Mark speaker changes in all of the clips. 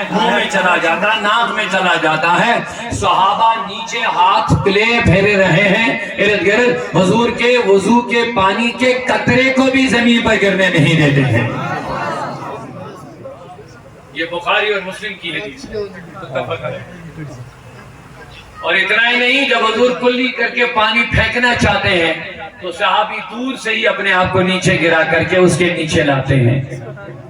Speaker 1: मुंह में चला जाता, नाक में चला जाता है। सहाबा नीचे हाथ प्ले फेरे रहे हैं इर्द गिर्द, हुजूर के वजू के पानी के कतरे को भी जमीन पर गिरने नहीं देते हैं। ये बुखारी और मुस्लिम की हदीस है। और इतना ही नहीं, जब हुजूर कुल्ली करके पानी फेंकना चाहते हैं तो सहाबी दूर से ही अपने आप को नीचे गिरा करके उसके नीचे लाते हैं।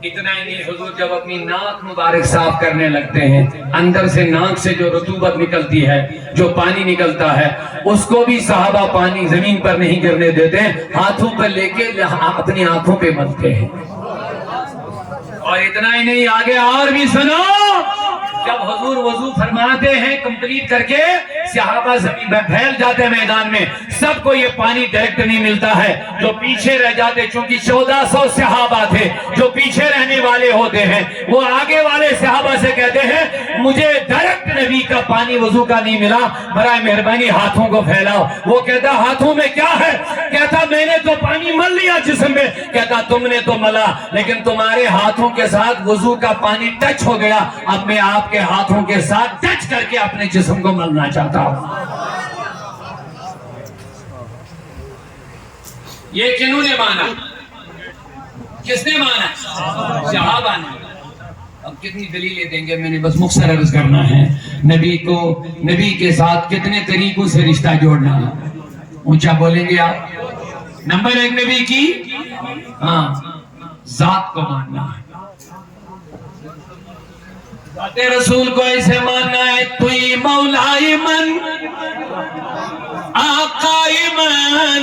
Speaker 1: इतना ही नहीं, हुजूर जब अपनी नाक मुबारक साफ करने लगते हैं, अंदर से नाक से जो रतूबत निकलती है, जो पानी निकलता है, उसको भी सहाबा पानी जमीन पर नहीं गिरने देते, हाथों पर लेके अपनी आंखों पे मलते हैं। और इतना ही नहीं, आगे और भी सुनो, जब हुजूर वजू फरमाते हैं कंप्लीट करके, सहाबा जमीन पर फैल जाते हैं मैदान में, सबको ये पानी डायरेक्ट नहीं मिलता है। जो पीछे रह जाते, चूंकि 1400 सहाबा थे, जो पीछे रहने वाले होते हैं, वो आगे वाले सहाबा से कहते हैं मुझे डायरेक्ट नबी का पानी वजू का नहीं मिला, बराए मेहरबानी हाथों को फैलाओ। वो कहता हाथों में क्या है? कहता मैंने तो पानी मल लिया जिस्म में। कहता तुमने तो मला, लेकिन तुम्हारे हाथों के साथ वजू का पानी टच हो गया, अब मैं आपके हाथों के साथ टच करके अपने जिस्म को मलना चाहता हूं। ये किन्होंने माना? किसने माना? सहाबा ने। अब कितनी दलीलें देंगे, मैंने बस मुख्तसर अर्ज करना है। नबी को, नबी के साथ कितने तरीकों से रिश्ता जोड़ना है, ऊंचा बोलेंगे आप। नंबर 1, नबी की जात को मानना है। बातें रसूल को ऐसे मानना है, तुई मौलाई मन आकाई मन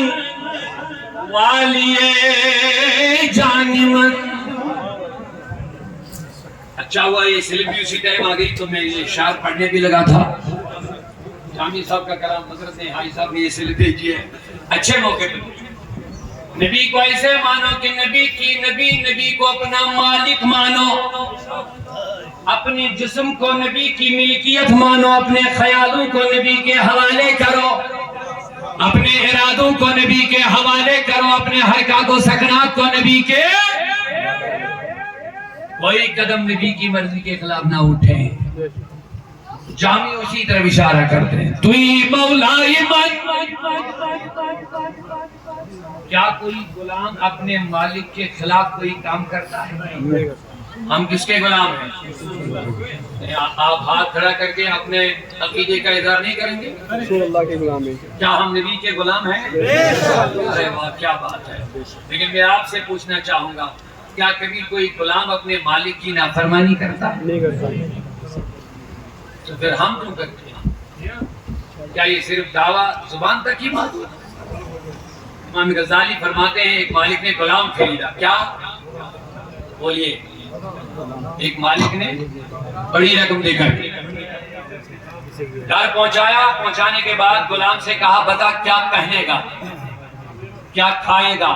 Speaker 1: वालिए जानी मन। अच्छा हुआ ये स्लिप भी उसी टाइम आ गई तो मैं ये शार पढ़ने भी लगा था। जामी साहब का कलाम हजरत ने हाई साहब ने ये स्लिप भेजी है अच्छे मौके पे। नबी को ऐसे मानो कि नबी को अपना मालिक मानो, अपने जिस्म को नबी की मिल्कियत मानो, अपने ख्यालों को नबी के हवाले करो, अपने इरादों को नबी के हवाले करो, अपने हरकत व सकनात को नबी के, कोई कदम नबी की मर्जी के खिलाफ ना उठे। जामी उसी तरफ इशारा करते हैं, तुई मौलाई मन। क्या कोई गुलाम अपने मालिक के खिलाफ कोई काम करता है? हम किसके गुलाम हैं? आप हाथ खड़ा करके अपने अकीदे का इज़हार नहीं करेंगे? अल्लाह के गुलाम हैं। क्या हम नबी के गुलाम हैं? अरे वाह, क्या बात है। लेकिन मैं आपसे पूछना चाहूंगा, क्या कभी कोई गुलाम अपने मालिक की नाफरमानी करता है? नहीं करता। तो फिर हम क्यों करते हैं? क्या ये सिर्फ दावा जुबान तक ही बात है? इमाम गज़ाली फरमाते हैं, एक मालिक ने गुलाम खरीदा। क्या? बोलिए। एक मालिक ने बड़ी रकम देकर घर पहुंचाया। पहुंचाने के बाद गुलाम से कहा, बता क्या पहनेगा, क्या खाएगा,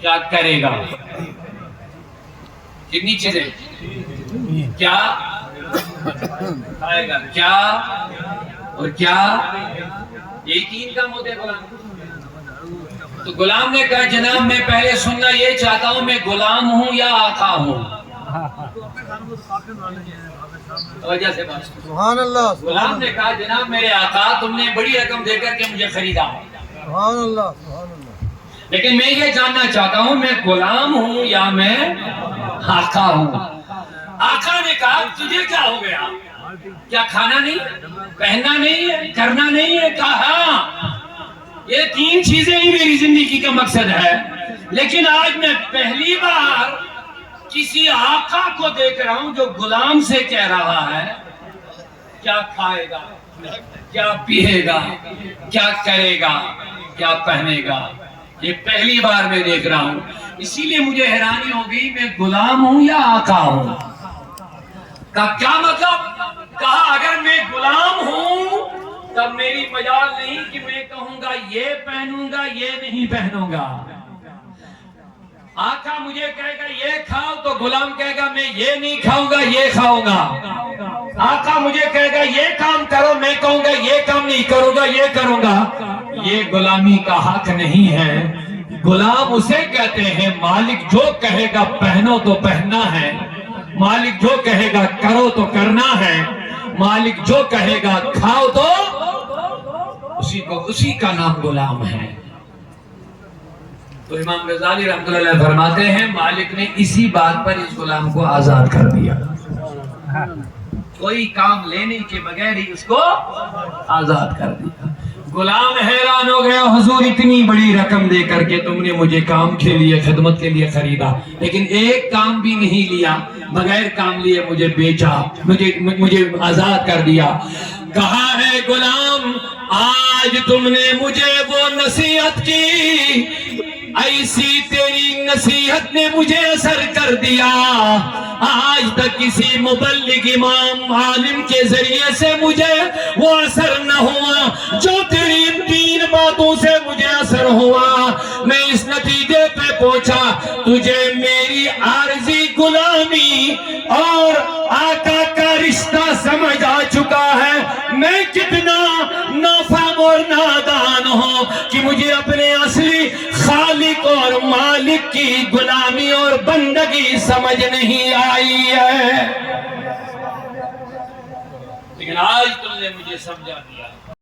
Speaker 1: क्या करेगा? कितनी चीजें? क्या खाएगा, क्या और क्या? ये 3 काम होते हैं गुलाम। तो गुलाम ने कहा, जनाब मैं पहले सुनना ये चाहता हूं, मैं गुलाम हूं या आका हूं? वजह से बात। सुभान अल्लाह। गुलाम ने कहा, जनाब मेरे आका, तुमने बड़ी रकम देकर के मुझे खरीदा। सुभान अल्लाह, सुभान अल्लाह। लेकिन मैं ये जानना चाहता हूं, मैं गुलाम हूं या मैं आका हूं? आका ने कहा, तुझे क्या हो गया? क्या खाना नहीं, पहनना नहीं है, करना नहीं है? कहा ये 3 चीजें ही मेरी जिंदगी का मकसद है, लेकिन आज मैं पहली बार किसी आका को देख रहा हूं जो गुलाम से कह रहा है क्या खाएगा, क्या पिएगा, क्या करेगा, क्या पहनेगा। ये पहली बार मैं देख रहा हूं, इसीलिए मुझे हैरानी हो गई, मैं गुलाम हूं या आका हूं? का क्या मतलब? कहा अगर मैं गुलाम हूं तब मेरी मजाल नहीं कि मैं कहूंगा ये पहनूंगा, ये नहीं पहनूंगा। आका मुझे कहेगा ये खाओ तो गुलाम कहेगा मैं ये नहीं खाऊंगा, ये खाऊंगा। आका मुझे कहेगा ये काम करो, मैं कहूंगा ये काम नहीं करूंगा, ये करूंगा। ये गुलामी का हक नहीं है। गुलाम उसे कहते हैं मालिक जो कहेगा पहनो तो पहनना है, मालिक जो कहेगा करो तो करना है, मालिक जो कहेगा खाओ तो उसी का नाम गुलाम है। तो इमाम गजाली रहमतुल्लाह अलैह फरमाते हैं मालिक ने इसी बात पर इस गुलाम को आजाद कर दिया, कोई काम लेने के बगैर ही उसको आजाद कर दिया। गुलाम हैरान हो गया, हुजूर इतनी बड़ी रकम दे करके तुमने मुझे काम के लिए खिदमत के लिए खरीदा, लेकिन एक काम भी नहीं लिया, बगैर काम लिए मुझे बेचा, मुझे आजाद कर दिया। कहा है गुलाम आज तुमने मुझे वो नसीहत की, ऐसी तेरी नसीहत ने मुझे असर कर दिया, आज तक किसी मुबल्लिग इमाम आलिम के जरिए से मुझे वो असर न हुआ जो तेरी इन 3 बातों से मुझे असर हुआ। मैं इस नतीजे पे पहुंचा तुझे मेरी आरजी गुलामी और आका का रिश्ता समझ आ चुका है, मैं कितना नाफाम और नादान हूं कि मुझे अपने असली खालिक और मालिक की गुलामी और बंदगी समझ नहीं आई है, लेकिन आज तुमने मुझे समझा दिया।